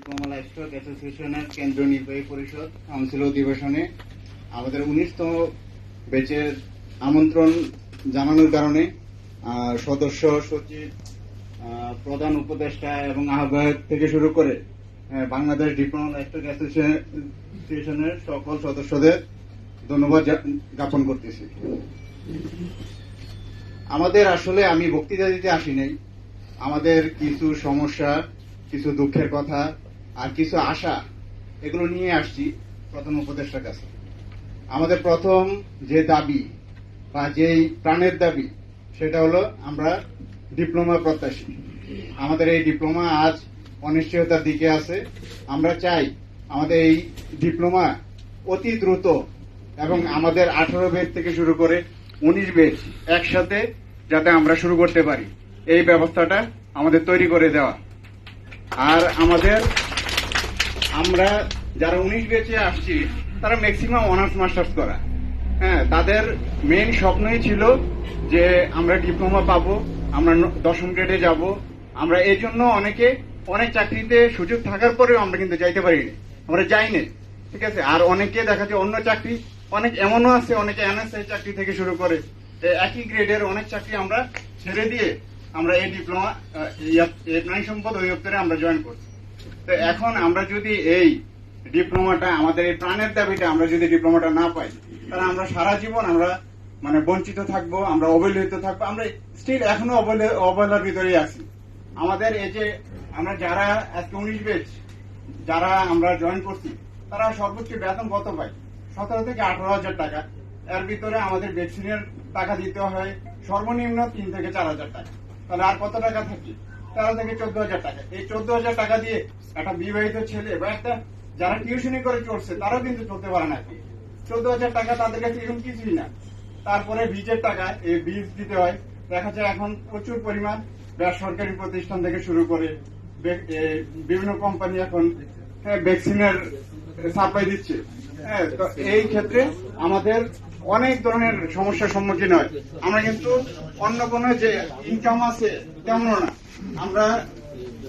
Diploma livestock অ্যাসোসিয়েশনের কেন্দ্রীয় নির্বাহী পরিষদ কাউন্সিল অধিবেশনে আমাদের 19তম ব্যাচের আমন্ত্রণ জানানোর কারণে সদস্য সচিব, প্রধান উপদেষ্টা এবং আহ্বায়ক থেকে শুরু করে বাংলাদেশ ডিপ্লোমা লাইভস্টক অ্যাসোসিয়েশনের সকল সদস্যদের ধন্যবাদ জ্ঞাপন করতেছি। আমাদের আসলে আমি বক্তৃতা দিতে আসি নাই, আমাদের কিছু সমস্যা, কিছু দুঃখের কথা আর কিছু আশা, এগুলো নিয়ে আসছি প্রধান উপদেষ্টার কাছে। আমাদের প্রথম যে দাবি বা যেই প্রাণের দাবি সেটা হলো আমরা ডিপ্লোমা প্রত্যাশী। আমাদের এই ডিপ্লোমা আজ অনিশ্চয়তার দিকে আছে। আমরা চাই আমাদের এই ডিপ্লোমা অতি দ্রুত এবং আমাদের 18 ব্যাচ থেকে শুরু করে 19 ব্যাচ একসাথে যাতে আমরা শুরু করতে পারি, এই ব্যবস্থাটা আমাদের তৈরি করে দেওয়া। আর আমরা যারা 19 ব্যাচে আসছি তারা ম্যাক্সিমাম অনার্স মাস্টার্স করা। হ্যাঁ, তাদের মেইন স্বপ্নই ছিল যে আমরা ডিপ্লোমা পাবো, আমরা 10ম গ্রেডে যাব। আমরা এই জন্য অনেক চাকরিতে সুযোগ থাকার পরেও আমরা কিন্তু যাইতে পারিনি, আমরা যাইনি, ঠিক আছে। আর অনেকে দেখা যায় অন্য চাকরি, অনেক এমনও আছে, অনেকে এনএসআই চাকরি থেকে শুরু করে একই গ্রেডের অনেক চাকরি আমরা ছেড়ে দিয়ে আমরা এই ডিপ্লোমা প্রাণী সম্পদ অধিদপ্তরে আমরা জয়েন করছি। তো এখন আমরা যদি এই ডিপ্লোমাটা, আমাদের এই প্রাণের দাবিটা আমরা যদি ডিপ্লোমাটা না পাই, তাহলে আমরা সারা জীবন আমরা বঞ্চিত থাকবো, আমরা অবহেলিত থাকবো, আমরা স্টিল এখনো অবহেলার ভিতরেই আছি। আমাদের এই যে আমরা যারা আজকে 19 ব্যাচ যারা আমরা জয়েন করছি, তারা সর্বোচ্চ বেতন কত পায়? 17 থেকে 18,000 টাকা। এর ভিতরে আমাদের ভ্যাকসিনের টাকা দিতে হয় সর্বনিম্ন 3 থেকে 4,000 টাকা। তাহলে আর কত টাকা থাকে? 13 থেকে 14,000 টাকা। এই 14,000 টাকা দিয়ে একটা বিবাহিত ছেলে বা একটা যারা টিউশনি করে চলছে তারাও কিন্তু চলতে পারে না। 14,000 টাকা তাদের কাছে এখন কিছুই না। তারপরে বীজের টাকা, এই বীজ দিতে হয়। দেখা যায় এখন প্রচুর পরিমাণ বেসরকারি প্রতিষ্ঠান থেকে শুরু করে বিভিন্ন কোম্পানি এখন ভ্যাকসিনের সাপ্লাই দিচ্ছে। হ্যাঁ, তো এই ক্ষেত্রে আমাদের অনেক ধরনের সমস্যার সম্মুখীন হয়। আমরা কিন্তু অন্য কোনো যে ইনকাম আছে তেমনও না। আমরা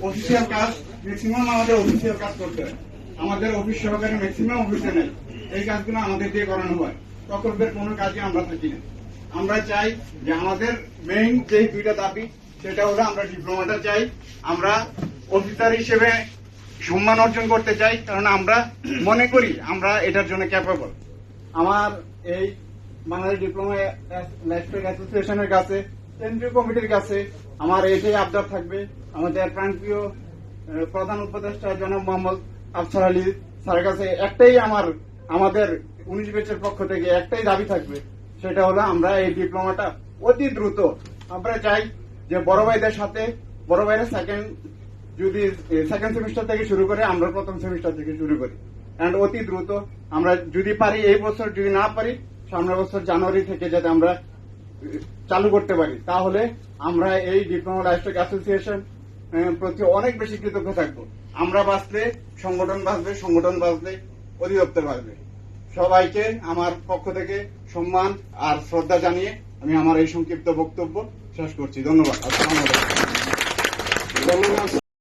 অফিসিয়াল কাজ, ম্যাক্সিমাম আমাদের অফিসিয়াল কাজ করতে হয়। আমাদের অফিস সহকারী ম্যাক্সিমাম অফিসে নেই, এই কাজগুলো আমাদের দিয়ে করানো হয়। প্রকল্পের কোনো কাজে আমরা থাকি না। আমরা চাই যে আমাদের মেইন যে দুইটা দাবি, সেটা হলো আমরা ডিপ্লোমাটা চাই, আমরা অফিসার হিসেবে সম্মান অর্জন করতে চাই, কারণ আমরা মনে করি আমরা এটার জন্য ক্যাপেবল। আমার এই বাংলাদেশ ডিপ্লোমা লাইভস্টক অ্যাসোসিয়েশনের কাছে, কেন্দ্রীয় কমিটির কাছে আমার এটাই আবদার থাকবে। আমাদের প্রাণপ্রিয় প্রধান উপদেষ্টা জনাব মোহাম্মদ আফসার আলী স্যারের কাছে একটাই আমাদের 19 ব্যাচের পক্ষ থেকে একটাই দাবি থাকবে, সেটা হলো আমরা এই ডিপ্লোমাটা অতি দ্রুত, আমরা চাই যে বড় ভাইদের সাথে, বড় ভাইয়ের সেকেন্ড সেমিস্টার থেকে শুরু করে আমরা প্রথম সেমিস্টার থেকে শুরু করি, এন্ড অতি দ্রুত আমরা যদি পারি এই বছর, যদি না পারি সামনের বছর জানুয়ারি থেকে যাতে আমরা চালু করতে পারি, তাহলে আমরা এই ডিপ্লোমা লাইভস্টক অ্যাসোসিয়েশন প্রতি অনেক বেশি কৃতজ্ঞ থাকবো। আমরা বাঁচলে সংগঠন বাঁচবে, সংগঠন বাঁচলে অধিদপ্তর বাঁচবে। সবাইকে আমার পক্ষ থেকে সম্মান আর শ্রদ্ধা জানিয়ে আমি আমার এই সংক্ষিপ্ত বক্তব্য শেষ করছি। ধন্যবাদ। আসসালামু আলাইকুম। ধন্যবাদ